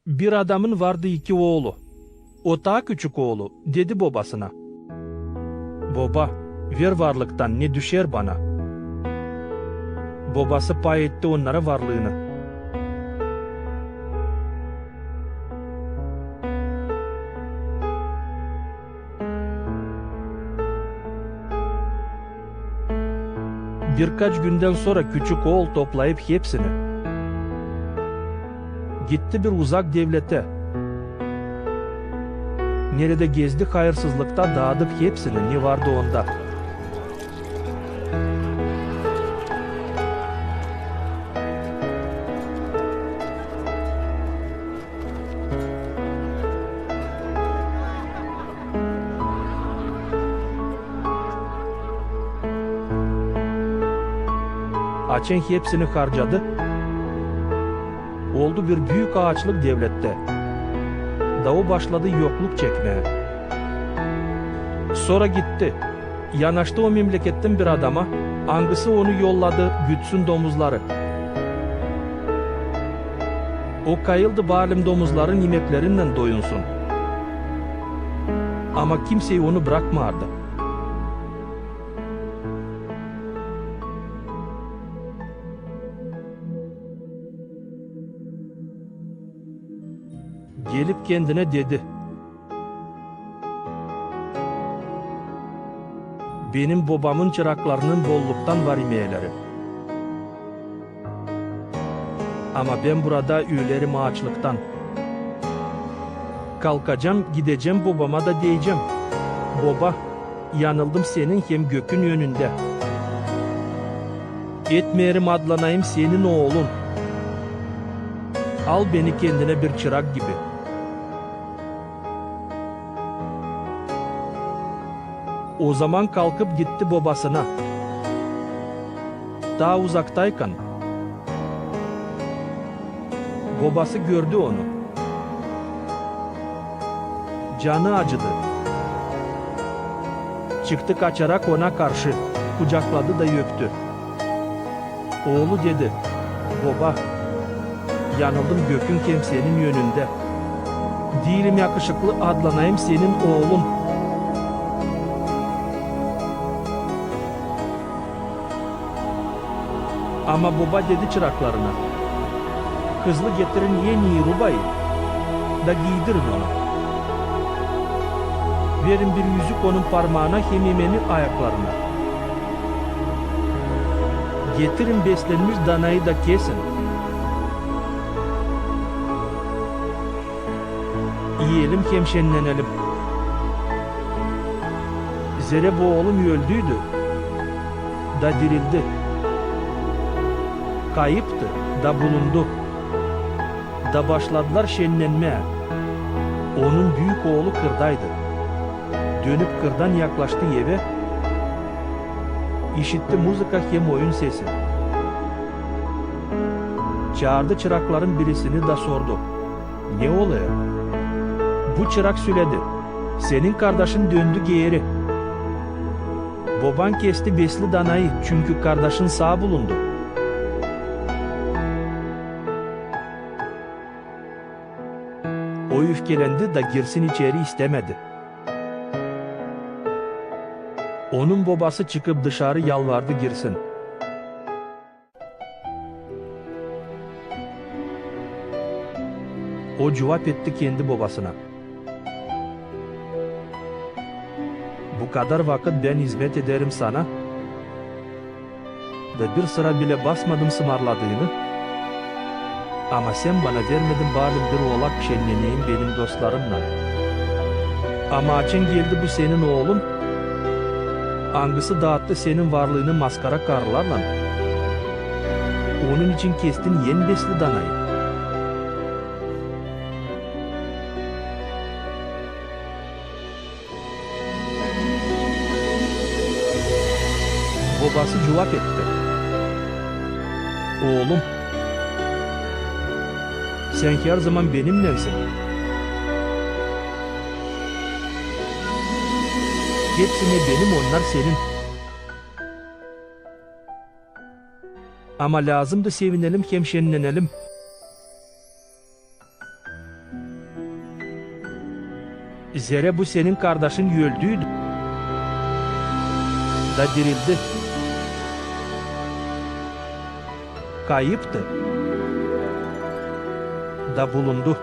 Bir adamın vardı 2 oğlu. O daha küçük oğlu dedi babasına. Baba, ver varlıktan ne düşer bana? Babası pay etti onlara varlığını. Birkaç günden sonra küçük oğul toplayıp hepsini gitti bir uzak devlete. Nerede gezdi hayırsızlıkta dağıdıp hepsini ne vardı onda. Açen hepsini harcadı. Oldu bir büyük ağaçlık devlette. Dağı başladı yokluk çekmeye. Sonra gitti. Yanaştı o memleketten bir adama. Hangisi onu yolladı gütsün domuzları. O kayıldı balim domuzların yemeklerinden doyunsun. Ama kimseyi onu bırakmadı. Gelip kendine dedi. Benim babamın çıraklarının bolluktan var imeyeleri. Ama ben burada üyelerim ağaçlıktan. Kalkacağım, gideceğim babama da diyeceğim. Baba, yanıldım senin hem gökün yönünde. Etmeyerim adlanayım senin oğlun. Al beni kendine bir çırak gibi. O zaman kalkıp gitti babasına. Daha uzaktayken babası gördü onu. Canı acıdı. Çıktı kaçarak ona karşı, kucakladı da öptü. Oğlu dedi, baba, yanıldım gökün kimsenin yönünde. Değilim yakışıklı adlanayım senin oğlun. Ama baba dedi çıraklarına, hızlı getirin yeni rubayı da giydirin onu. Verin bir yüzük onun parmağına hem yemenin ayaklarına. Getirin beslenmiş danayı da kesin. Yiyelim hem şenlenelim. Zere bu oğlum öldüydü da dirildi. Kayıptı da bulundu. Da başladılar şenlenmeye. Onun büyük oğlu kırdaydı. Dönüp kırdan yaklaştı eve. İşitti muzika hem oyun sesi. Çağırdı çırakların birisini da sordu. Ne oluyor? Bu çırak söyledi. Senin kardeşin döndü geri. Baban kesti besli danayı çünkü kardeşin sağ bulundu. O öfkelendi da girsin içeri istemedi. Onun babası çıkıp dışarı yalvardı girsin. O cevap etti kendi babasına. Bu kadar vakit ben hizmet ederim sana. Ve bir sıra bile basmadım sımarladığını. Ama sen bana vermedin bari bir oğlak şenleneyim benim dostlarımla. Ama açın geldi bu senin oğlun. Hangisi dağıttı senin varlığını maskara karlarla. Onun için kestin yen besli danayı. Babası cevap etti. Oğlum, sen her zaman benimlesin. Hepsine benim, onlar senin. Ama lazım da sevinelim, hem şenlenelim. Zere bu senin kardeşin öldüydü. Da dirildi. Kayıptı. Da bulundu.